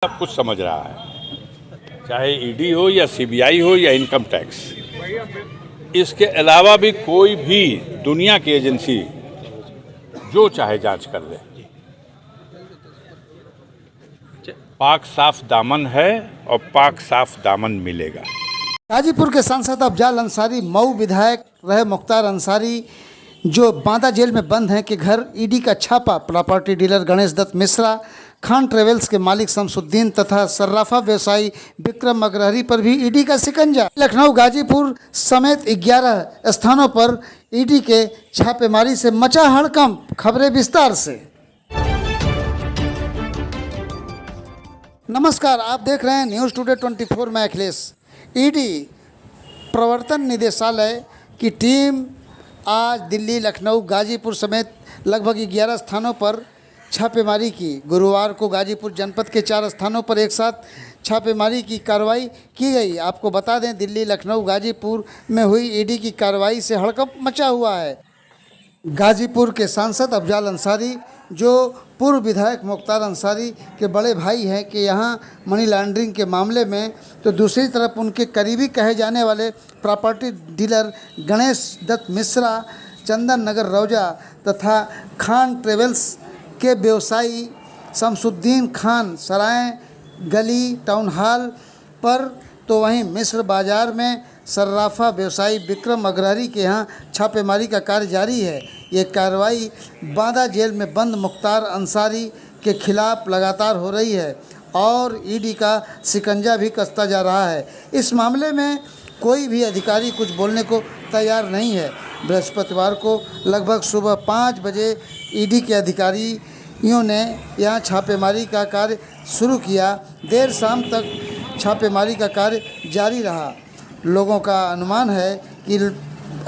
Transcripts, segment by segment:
सब कुछ समझ रहा है, चाहे ईडी हो या सीबीआई हो या इनकम टैक्स। इसके अलावा भी कोई भी दुनिया की एजेंसी जो चाहे जांच कर ले। पाक साफ दामन है और पाक साफ दामन मिलेगा। गाजीपुर के सांसद अफजाल अंसारी, मऊ विधायक रहे मुख्तार अंसारी जो बांदा जेल में बंद हैं, के घर ईडी का छापा। Property dealer Ganesh Dutt Mishra, Khan travels के मालिक शमसुद्दीन तथा सर्राफा व्यवसायी विक्रम अग्रहरी पर भी ईडी का शिकंजा। लखनऊ, गाजीपुर समेत 11 स्थानों पर ईडी के छापेमारी से मचा हड़कंप। खबरें विस्तार से। नमस्कार, आप देख रहे हैं न्यूज़ टुडे 24। मैं अखिलेश। ईडी प्रवर्तन निदेशालय की टीम आज दिल्ली, लखनऊ, गाजीपुर समेत लगभग 11 स्थानों पर छापेमारी की। गुरुवार को गाजीपुर जनपद के 4 स्थानों पर एक साथ छापेमारी की कार्रवाई की गई। आपको बता दें, दिल्ली, लखनऊ, गाजीपुर में हुई ईडी की कार्रवाई से हड़कंप मचा हुआ है। गाजीपुर के सांसद अफजाल अंसारी जो पूर्व विधायक मुख्तार अंसारी के बड़े भाई हैं कि यहाँ मनी लॉन्ड्रिंग के मामले में, तो दूसरी तरफ उनके करीबी कहे जाने वाले प्रॉपर्टी डीलर गणेश दत्त मिश्रा, चंदन नगर रौजा तथा खान ट्रेवल्स के व्यवसायी शमसुद्दीन खान सराय गली टाउन हॉल पर, तो वहीं मिस्र बाज़ार में सर्राफा व्यवसायी विक्रम अग्रहरी के यहाँ छापेमारी का कार्य जारी है। ये कार्रवाई बांदा जेल में बंद मुख्तार अंसारी के खिलाफ लगातार हो रही है और ईडी का शिकंजा भी कसता जा रहा है। इस मामले में कोई भी अधिकारी कुछ बोलने को तैयार नहीं है। बृहस्पतिवार को लगभग सुबह 5 बजे ईडी के अधिकारियों ने यहाँ छापेमारी का कार्य शुरू किया। देर शाम तक छापेमारी का कार्य जारी रहा। लोगों का अनुमान है कि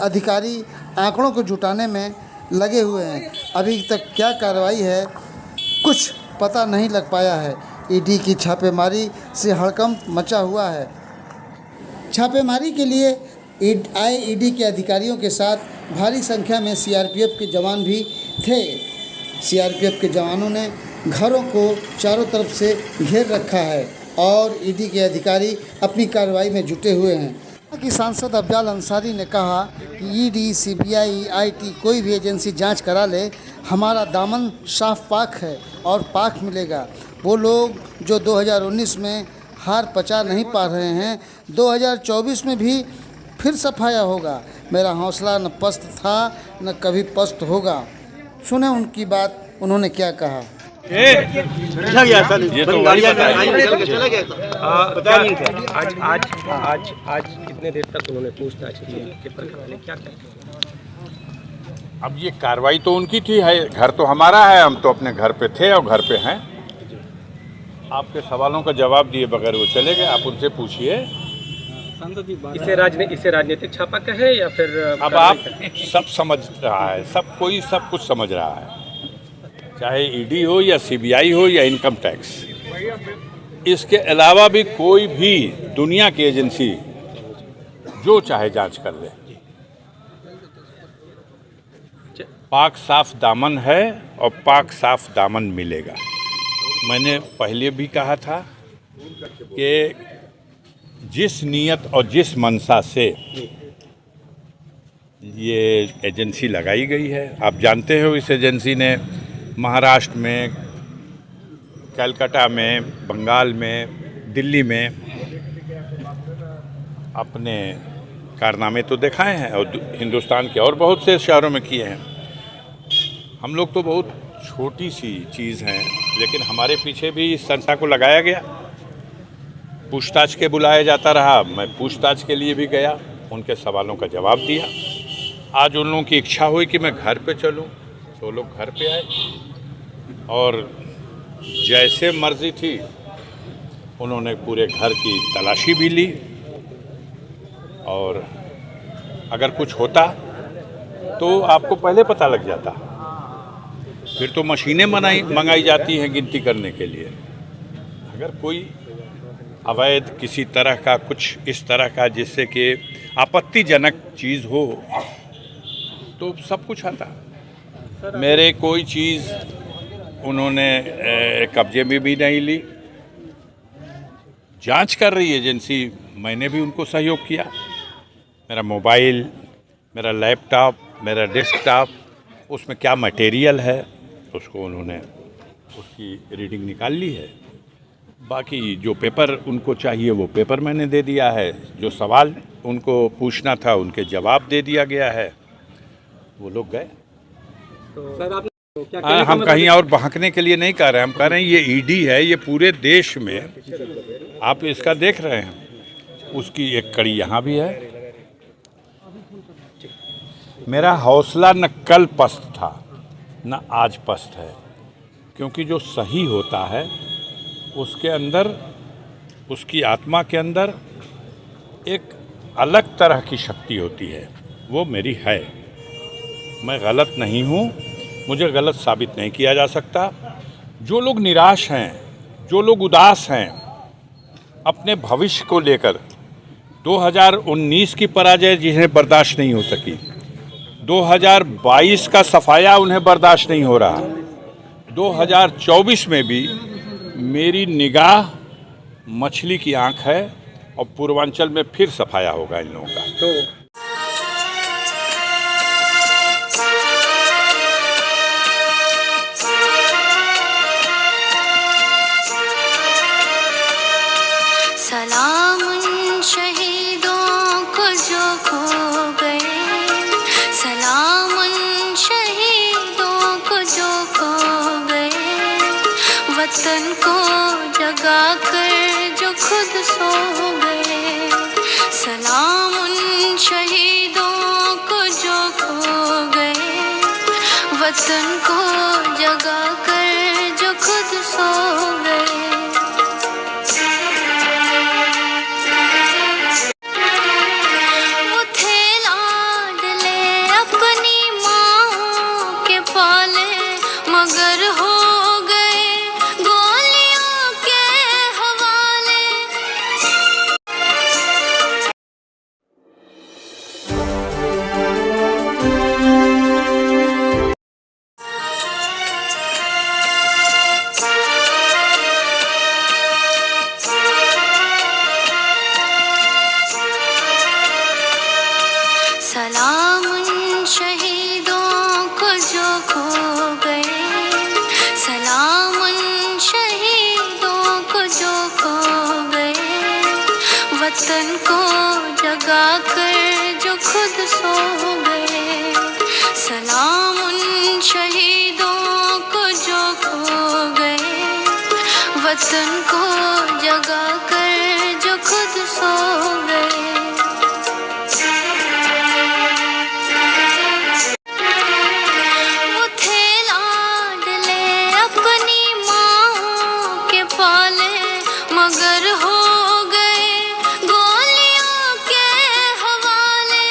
अधिकारी आंकड़ों को जुटाने में लगे हुए हैं। अभी तक क्या कार्रवाई है कुछ पता नहीं लग पाया है। ईडी की छापेमारी से हड़कंप मचा हुआ है। छापेमारी के लिए आए ईडी के अधिकारियों के साथ भारी संख्या में सीआरपीएफ के जवान भी थे। सीआरपीएफ के जवानों ने घरों को चारों तरफ से घेर रखा है और ईडी के अधिकारी अपनी कार्रवाई में जुटे हुए हैं। कि सांसद अफजाल अंसारी ने कहा कि ईडी, सीबीआई, आईटी कोई भी एजेंसी जांच करा ले, हमारा दामन साफ पाक है और पाक मिलेगा। वो लोग जो 2019 में हार पचा नहीं पा रहे हैं, 2024 में भी फिर सफाया होगा। मेरा हौसला न पस्त था न कभी पस्त होगा। सुने उनकी बात, उन्होंने क्या कहा। ये तो आज कितने देर तक उन्होंने पूछताछ की आपके प्रकरण में, क्या कहते? अब ये कार्रवाई तो उनकी थी है, घर तो हमारा है, हम तो अपने घर पे थे और घर पे हैं। आपके सवालों का जवाब दिए बगैर वो चले गए, आप उनसे पूछिए। इसे राजनीतिक छापा कहे या फिर अब आप सब समझ रहा है, कोई सब कुछ समझ रहा है, चाहे ईडी हो या सीबीआई हो या इनकम टैक्स। इसके अलावा भी कोई भी दुनिया की एजेंसी जो चाहे जांच कर ले। पाक साफ दामन है और पाक साफ दामन मिलेगा। मैंने पहले भी कहा था कि जिस नीयत और जिस मंशा से ये एजेंसी लगाई गई है, आप जानते हो इस एजेंसी ने महाराष्ट्र में, कलकत्ता में, बंगाल में, दिल्ली में अपने कारनामे तो दिखाए हैं और हिंदुस्तान के और बहुत से शहरों में किए हैं। हम लोग तो बहुत छोटी सी चीज़ हैं, लेकिन हमारे पीछे भी इस संस्था को लगाया गया। पूछताछ के बुलाया जाता रहा, मैं पूछताछ के लिए भी गया, उनके सवालों का जवाब दिया। आज उन लोगों की इच्छा हुई कि मैं घर पे चलूं, तो लोग घर पे आए और जैसे मर्जी थी उन्होंने पूरे घर की तलाशी भी ली। और अगर कुछ होता तो आपको पहले पता लग जाता, फिर तो मशीनें मंगाई जाती हैं गिनती करने के लिए। अगर कोई अवैध किसी तरह का कुछ इस तरह का जिससे कि आपत्तिजनक चीज़ हो तो सब कुछ आता। मेरे कोई चीज़ उन्होंने कब्जे में भी नहीं ली, जांच कर रही एजेंसी, मैंने भी उनको सहयोग किया। मेरा मोबाइल, मेरा लैपटॉप, मेरा डेस्कटॉप, उसमें क्या मटेरियल है उसको उन्होंने उसकी रीडिंग निकाल ली है। बाकी जो पेपर उनको चाहिए वो पेपर मैंने दे दिया है। जो सवाल उनको पूछना था उनके जवाब दे दिया गया है। वो लोग गए। तो सर आपने क्या हाँ, हम कहीं और बहकने के लिए नहीं कह रहे हैं। हम कह रहे हैं ये ईडी है, ये पूरे देश में आप इसका देख रहे हैं। उसकी एक कड़ी यहाँ भी है। मेरा हौसला न कल पस्त था न आज पस्त है, क्योंकि जो सही होता है उसके अंदर, उसकी आत्मा के अंदर एक अलग तरह की शक्ति होती है। वो मेरी है। मैं गलत नहीं हूँ, मुझे गलत साबित नहीं किया जा सकता। जो लोग निराश हैं, जो लोग उदास हैं अपने भविष्य को लेकर, 2019 की पराजय जिन्हें बर्दाश्त नहीं हो सकी, 2022 का सफाया उन्हें बर्दाश्त नहीं हो रहा, 2024 में भी मेरी निगाह मछली की आंख है और पूर्वांचल में फिर सफाया होगा इन लोगों का। तो सलाम उन शहीदों को जो खो गए, सलाम उन शहीदों को जो खो गए, वतन को जगा कर जो खुद सो गए। सलाम उन शहीदों को जो खो गए, वतन को जगा कर जो खुद सो गए। मगर हो गए गोलियों के हवाले। सलाम उन शहीदों को जो खो गए, सलाम उन शहीदों को जो खो गए, वतन को जगा कर जो खुद सो गए। सलाम उन शहीदों को जो खो गए, वतन को जगा कर जो खुद सो गए। मगर हो गए गोलियों के हवाले।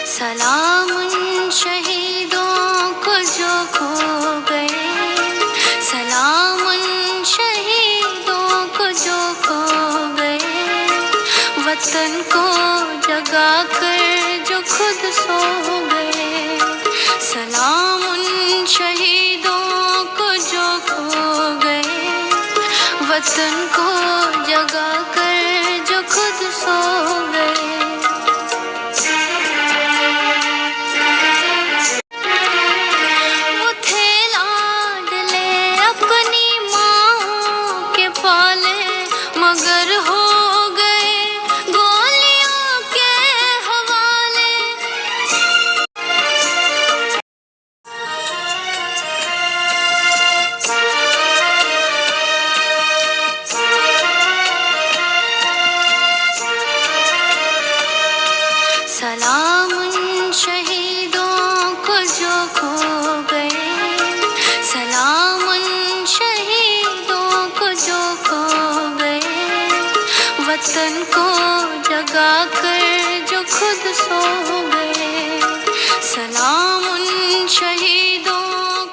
सलाम उन शहीदों को जो खो गए, सलाम उन शहीदों को जो खो गए, वतन को जगा कर जो खुद सो गए। सलाम उन शहीदों को जो खो गए, वतन को जगा कर जो खुद सो गए। वो थे लाडले अपनी माँ के पाले, मगर हो सलाम उन शहीदों को जो खो गए, सलाम उन शहीदों को जो खो गए, वतन को जगा कर जो खुद सो गए। सलाम उन शहीदों